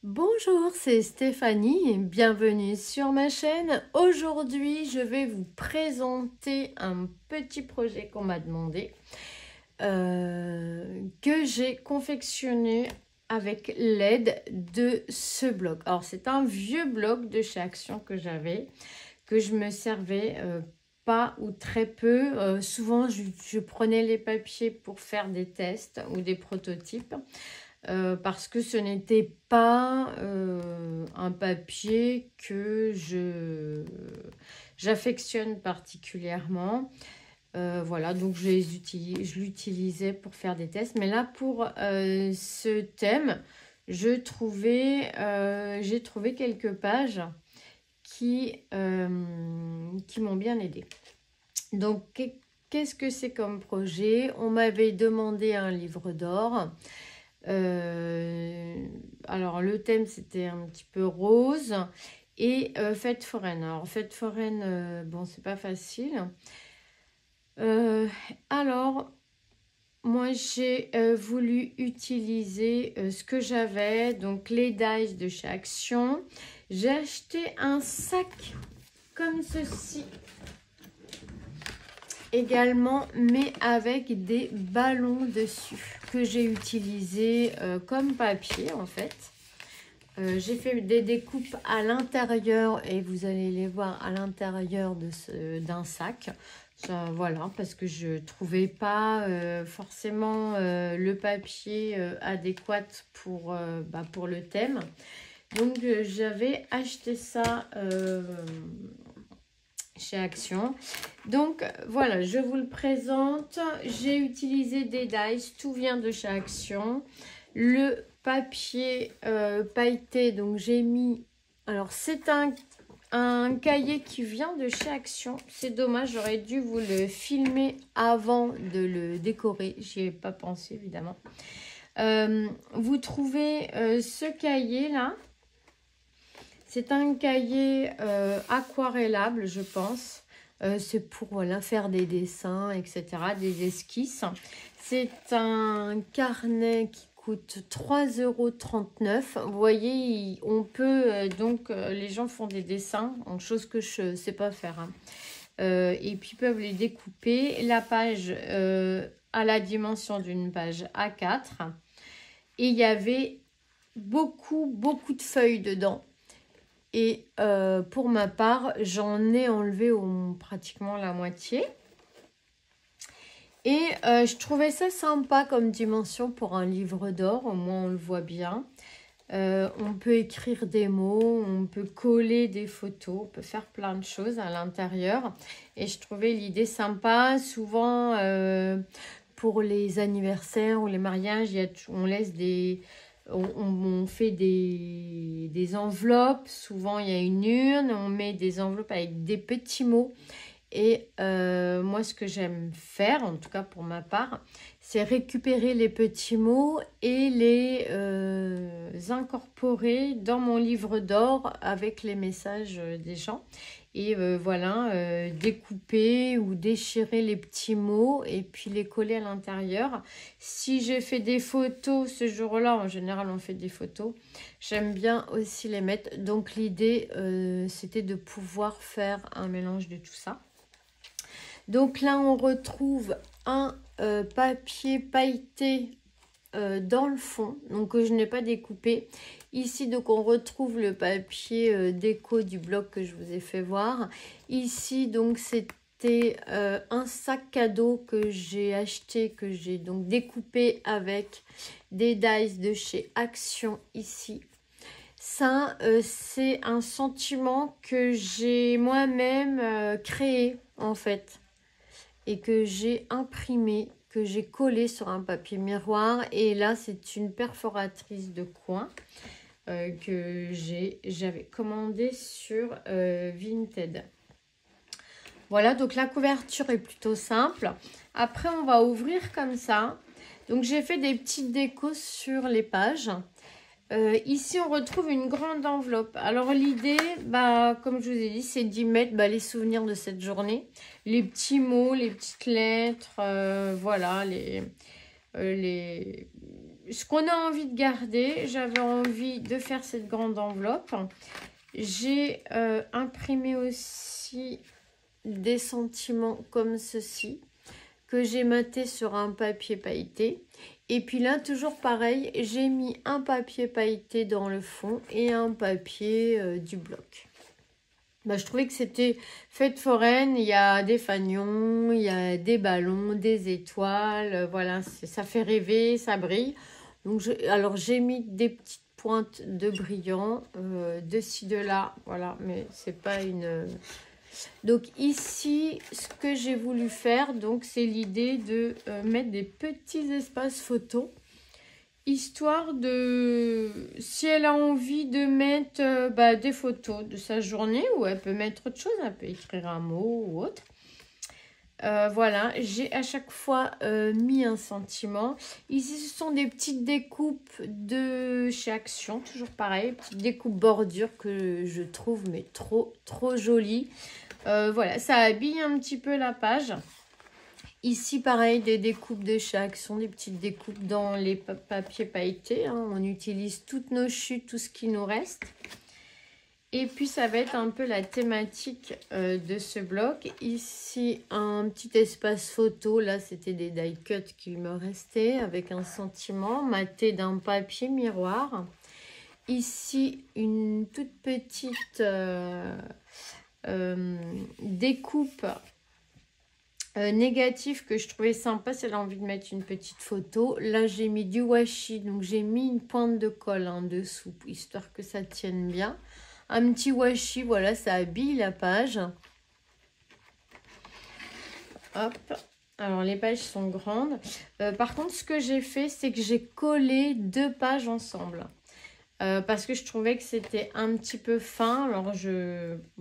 Bonjour, c'est Stéphanie et bienvenue sur ma chaîne. Aujourd'hui, je vais vous présenter un petit projet qu'on m'a demandé, que j'ai confectionné avec l'aide de ce blog. Alors, c'est un vieux blog de chez Action que j'avais, que je me servais pas ou très peu. Souvent, je prenais les papiers pour faire des tests ou des prototypes. Parce que ce n'était pas un papier que j'affectionne particulièrement. Voilà, donc je l'utilisais pour faire des tests. Mais là, pour ce thème, j'ai trouvé quelques pages qui m'ont bien aidé. Donc, qu'est-ce que c'est comme projet? On m'avait demandé un livre d'or. Alors le thème c'était un petit peu rose et fête foraine. Alors fête foraine, bon c'est pas facile. Alors moi j'ai voulu utiliser ce que j'avais, donc les dies de chez Action. J'ai acheté un sac comme ceci également, mais avec des ballons dessus que j'ai utilisé comme papier en fait. J'ai fait des découpes à l'intérieur et vous allez les voir à l'intérieur d'un sac. Ça, voilà, parce que je trouvais pas forcément le papier adéquat pour le thème. Donc j'avais acheté ça chez Action. Donc voilà, je vous le présente. J'ai utilisé des dies, tout vient de chez Action. Le papier pailleté, donc j'ai mis... Alors c'est un cahier qui vient de chez Action. C'est dommage, j'aurais dû vous le filmer avant de le décorer. J'y ai pas pensé évidemment. Vous trouvez ce cahier là. C'est un cahier aquarellable, je pense. C'est pour voilà, faire des dessins, etc., des esquisses. C'est un carnet qui coûte 3,39 €. Vous voyez, on peut, les gens font des dessins, chose que je ne sais pas faire. Hein. Et puis, ils peuvent les découper. La page a la dimension d'une page A4. Et il y avait beaucoup de feuilles dedans. Et pour ma part, j'en ai enlevé pratiquement la moitié. Et je trouvais ça sympa comme dimension pour un livre d'or. Au moins, on le voit bien. On peut écrire des mots, on peut coller des photos, on peut faire plein de choses à l'intérieur. Et je trouvais l'idée sympa. Souvent, pour les anniversaires ou les mariages, on laisse des... On fait des enveloppes, souvent il y a une urne, on met des enveloppes avec des petits mots. Et moi, ce que j'aime faire, en tout cas pour ma part, c'est récupérer les petits mots et les incorporer dans mon livre d'or avec les messages des gens. Et voilà, découper ou déchirer les petits mots et puis les coller à l'intérieur. Si j'ai fait des photos ce jour-là, en général on fait des photos, j'aime bien aussi les mettre. Donc l'idée, c'était de pouvoir faire un mélange de tout ça. Donc là, on retrouve un papier pailleté dans le fond, donc que je n'ai pas découpé. Ici, donc, on retrouve le papier déco du blog que je vous ai fait voir. Ici, donc, c'était un sac cadeau que j'ai acheté, que j'ai donc découpé avec des dies de chez Action ici. Ça, c'est un sentiment que j'ai moi-même créé, en fait, et que j'ai imprimé, que j'ai collé sur un papier miroir. Et là, c'est une perforatrice de coin que j'avais commandé sur Vinted. Voilà, donc la couverture est plutôt simple. Après, on va ouvrir comme ça. Donc, j'ai fait des petites décos sur les pages. Ici, on retrouve une grande enveloppe. Alors, l'idée, comme je vous ai dit, c'est d'y mettre les souvenirs de cette journée. Les petits mots, les petites lettres, voilà, ce qu'on a envie de garder. J'avais envie de faire cette grande enveloppe. J'ai imprimé aussi des sentiments comme ceci, que j'ai maté sur un papier pailleté. Et puis là, toujours pareil, j'ai mis un papier pailleté dans le fond et un papier du bloc. Bah, je trouvais que c'était fête foraine, il y a des fanions, il y a des ballons, des étoiles, voilà, ça fait rêver, ça brille. Donc alors j'ai mis des petites pointes de brillant, de ci, de là, voilà, mais c'est pas une... Donc ici, ce que j'ai voulu faire, donc c'est l'idée de mettre des petits espaces photos. Histoire de, si elle a envie de mettre des photos de sa journée, ou elle peut mettre autre chose, elle peut écrire un mot ou autre. Voilà, j'ai à chaque fois mis un sentiment. Ici, ce sont des petites découpes de chez Action, toujours pareil, petites découpes bordures que je trouve mais trop jolies. Voilà, ça habille un petit peu la page. Ici, pareil, des découpes de chez Action, des petites découpes dans les papiers pailletés. Hein. On utilise toutes nos chutes, tout ce qui nous reste. Et puis, ça va être un peu la thématique de ce bloc. Ici, un petit espace photo. Là, c'était des die cuts qu'il me restait avec un sentiment maté d'un papier miroir. Ici, une toute petite découpe négatif que je trouvais sympa, c'est elle a envie de mettre une petite photo. Là, j'ai mis du washi, donc j'ai mis une pointe de colle en dessous, histoire que ça tienne bien. Un petit washi, voilà, ça habille la page. Hop. Alors, les pages sont grandes. Par contre, ce que j'ai fait, c'est que j'ai collé 2 pages ensemble. Parce que je trouvais que c'était un petit peu fin. Alors,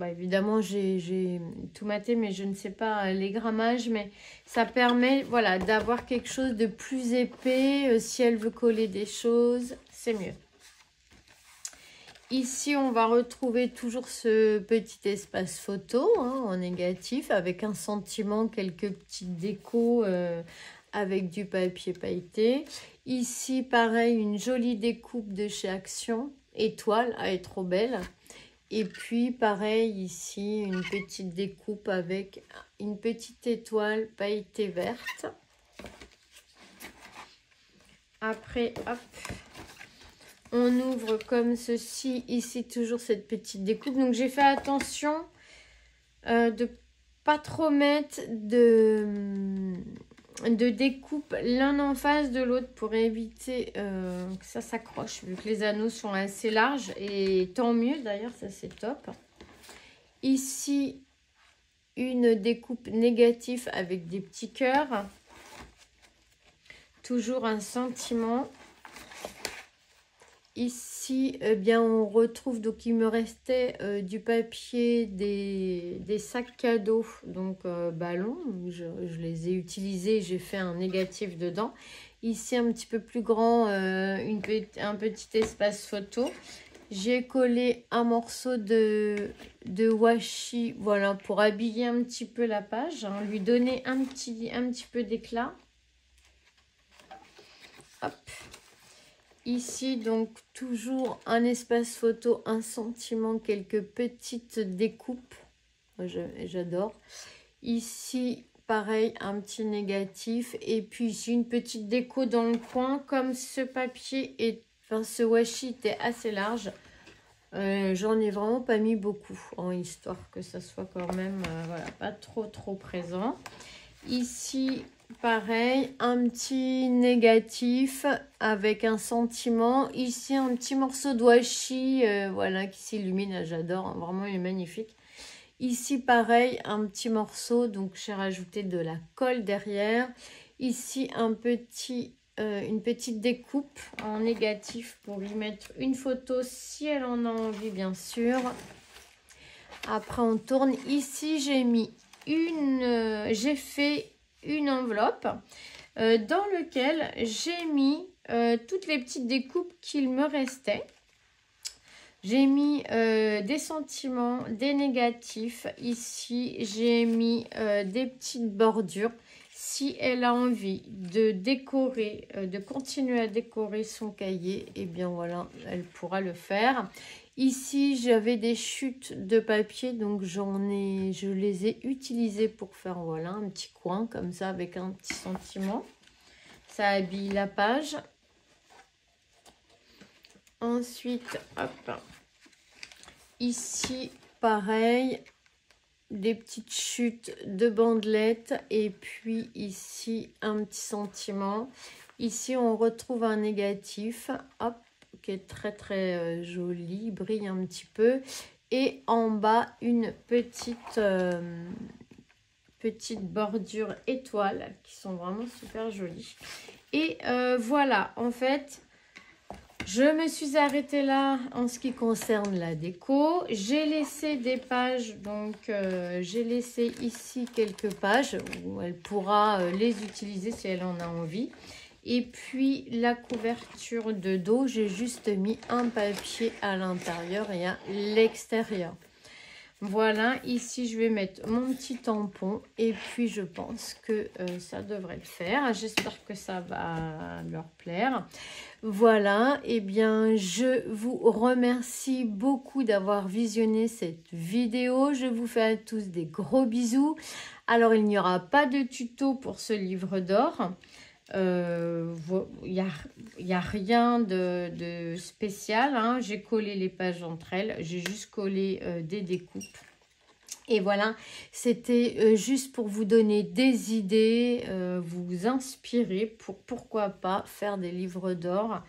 évidemment, j'ai tout maté, mais je ne sais pas les grammages. Mais ça permet, voilà, d'avoir quelque chose de plus épais. Si elle veut coller des choses, c'est mieux. Ici, on va retrouver toujours ce petit espace photo en négatif avec un sentiment, quelques petites décos avec du papier pailleté. Ici, pareil, une jolie découpe de chez Action. Étoile, elle est trop belle. Et puis, pareil, ici, une petite découpe avec une petite étoile pailletée verte. Après, hop, on ouvre comme ceci. Ici, toujours cette petite découpe. Donc, j'ai fait attention de pas trop mettre de découpe l'un en face de l'autre pour éviter que ça s'accroche, vu que les anneaux sont assez larges. Et tant mieux, d'ailleurs, ça c'est top. Ici, une découpe négative avec des petits cœurs. Toujours un sentiment. Ici, eh bien, on retrouve, donc il me restait du papier, des sacs cadeaux, donc ballons. Je les ai utilisés, j'ai fait un négatif dedans. Ici, un petit peu plus grand, un petit espace photo. J'ai collé un morceau de washi, voilà, pour habiller un petit peu la page, hein, lui donner un petit peu d'éclat. Hop. Ici, donc, toujours un espace photo, un sentiment, quelques petites découpes. J'adore. Ici, pareil, un petit négatif. Et puis ici, une petite déco dans le coin. Comme ce papier, ce washi était assez large, j'en ai vraiment pas mis beaucoup, histoire que ça soit quand même, voilà, pas trop présent. Ici, pareil, un petit négatif avec un sentiment. Ici, un petit morceau de washi, voilà, qui s'illumine. J'adore, hein, vraiment, il est magnifique. Ici, pareil, un petit morceau. Donc, j'ai rajouté de la colle derrière. Ici, une petite découpe en négatif pour y mettre une photo si elle en a envie, bien sûr. Après, on tourne. Ici, j'ai fait une enveloppe dans laquelle j'ai mis toutes les petites découpes qu'il me restait. J'ai mis des sentiments, des négatifs. Ici, j'ai mis des petites bordures. Si elle a envie de décorer, de continuer à décorer son cahier, et bien voilà, elle pourra le faire. Ici, j'avais des chutes de papier, donc je les ai utilisées pour faire voilà un petit coin comme ça avec un petit sentiment. Ça habille la page. Ensuite, hop, ici, pareil, des petites chutes de bandelettes et puis ici un petit sentiment. Ici on retrouve un négatif, hop, qui est très joli, brille un petit peu, et en bas une petite bordure étoile qui sont vraiment super jolies. Et voilà, en fait je me suis arrêtée là en ce qui concerne la déco. J'ai laissé des pages, donc j'ai laissé ici quelques pages où elle pourra les utiliser si elle en a envie. Et puis la couverture de dos, j'ai juste mis un papier à l'intérieur et à l'extérieur. Voilà, ici je vais mettre mon petit tampon et puis je pense que ça devrait le faire. J'espère que ça va leur plaire. Voilà, et bien je vous remercie beaucoup d'avoir visionné cette vidéo. Je vous fais à tous des gros bisous. Alors il n'y aura pas de tuto pour ce livre d'or. Il n'y a rien de spécial, hein. J'ai collé les pages entre elles, j'ai juste collé des découpes. Et voilà, c'était juste pour vous donner des idées, vous inspirer pour pourquoi pas faire des livres d'or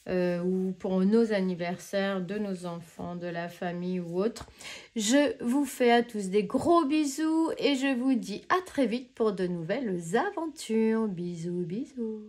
ou pour nos anniversaires de nos enfants, de la famille ou autre. Je vous fais à tous des gros bisous et je vous dis à très vite pour de nouvelles aventures. Bisous, bisous.